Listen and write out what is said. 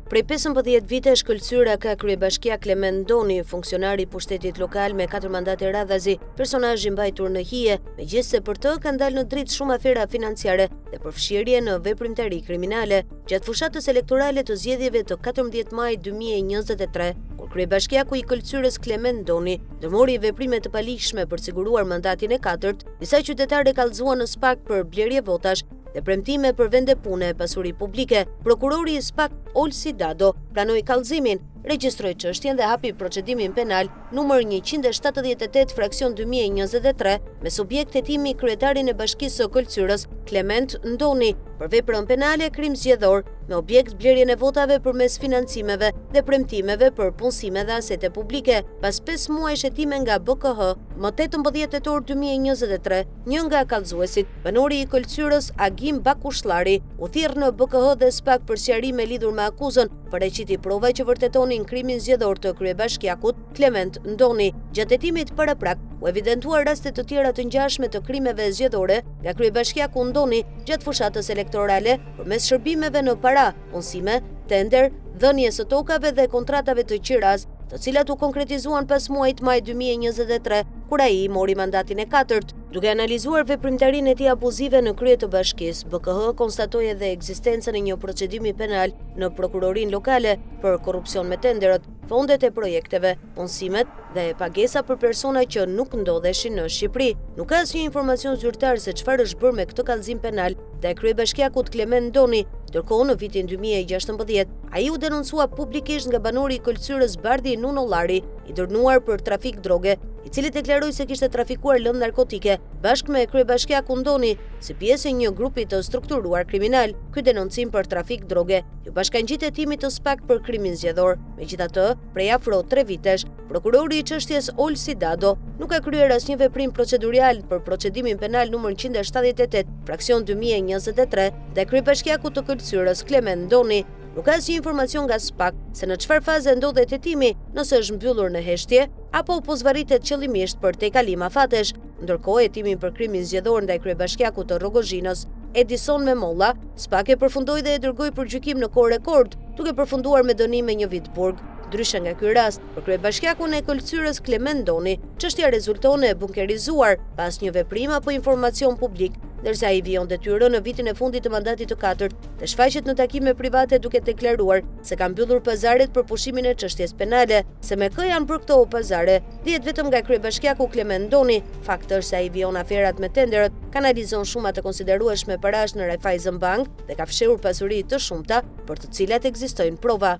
Prej 15 vite shkëlqyra ka kryebashkia Klement Doni, funksionari i pushtetit lokal me 4 mandate radhazi, personazh i mbajtur në hije, megjithse për të kanë dalë në dritë shumë afera financiare dhe përfshirje në veprimtari kriminale. Gjatë fushatës elektorale të zgjedhjeve të 14 maj 2023, kur kryebashkiaku i këlqyrës Klement Doni ndërmori veprime të palishme për siguruar mandatin e 4, disa qytetarë kallëzuan në SPAK për blerje votash dhe premtime për vende pune e pasuri publike. Prokurori i SPAK Olsi Dado pranoi kallëzimin, regjistroi çështjen dhe hapi procedimin penal numër 178 fraksion 2023 me subjekt hetimi kryetarin e bashkisë së Këlqyrës Klement Doni për veprën penale krim zgjedhor me objekt blerjen e votave përmes financimeve dhe premtimeve për punësime dhe asete publike. Pas 5 muajsh hetime nga BKH, më 18 tetor 2023, një nga kallëzuesit, banori i Këlqyrës Agim Bakushllari, u thirr në BKH dhe SPAK për sqarime lidhur me akuzën, paraqiti prova që vërtetonin krimin zgjedhor të kryebashkiakut Klement Doni. Gjatë hetimit paraprak u evidentuar raste të tjera të ngjashme të krimeve zgjedhore nga kryebashkiaku Doni gjatë fushatës elektorale përmes shërbimeve në para, punësime, tender, dhënie së tokave dhe kontratave të qiraz, të cilat u konkretizuan pas muajit maj 2023, kur ai mori mandatin e 4. Duke analizuar veprimtarinë e tij abuzive në krye të bashkisë, BKH konstatoi edhe ekzistencën e një procedimi penal në prokurorinë lokale për korrupsion me tenderët, fondet e projekteve, punësimet dhe pagesa për persona që nuk ndodheshin në Shqipëri. Nuk ka asnjë informacion zyrtar se çfarë është bërë me këtë kallëzim penal dhe kryebashkiakut Klement Doni. Ndërkohë, në vitin 2016, ai u denoncua publikisht nga banori i Këlqyrës Bardhi Nunollari, i dërnuar për trafik droge, i cili deklaroi se kishte trafikuar lëndë narkotike bashkë me kryebashkiakun Doni si pjesë e një grupi të strukturuar kriminal. Ky denoncim për trafik droge ju bashkangjit hetimit të SPAK për krimin zgjedhor. Megjithatë, prej afro 3 vitesh, prokurori i çështjes Olsi Dado nuk ka kryer asnjë veprim procedurial për procedimin penal numër 178 fraksion 2023 dhe kryebashkiakut të Këlqyrës Klement Doni. Nuk ka asnjë informacion nga SPAK se në çfarë faze ndodhet hetimi, nëse është mbyllur në heshtje apo po zvarritet qëllimisht për tejkalim afatesh. Ndërkohë, hetimin për krimin zgjedhor ndaj kryebashkiakut të Rrogozhinës, Edison Memolla, SPAK e përfundoi dhe e dërgoi për gjykim në kohë rekord, duke përfunduar me dënim me 1 vit burg. Ndryshe nga ky rast, për kryebashkiakun e Këlqyrës Klement Doni, çështja rezulton e bunkerizuar pas një veprim apo informacion publik, ndërsa ai vijon detyrën në vitin e fundit të mandatit të 4 dhe shfaqet në takime private duke deklaruar se ka mbyllur pazaret për pushimin e çështjes penale. Se me kë janë bërë këto pazare, dihet vetëm nga kryebashkiaku Klement Doni. Fakti është se ai vijon aferat me tenderët, kanalizon shuma të konsiderueshme parash në Raiffeisen Bank dhe ka fshehur pasuri të shumta për të cilat ekzistojnë prova.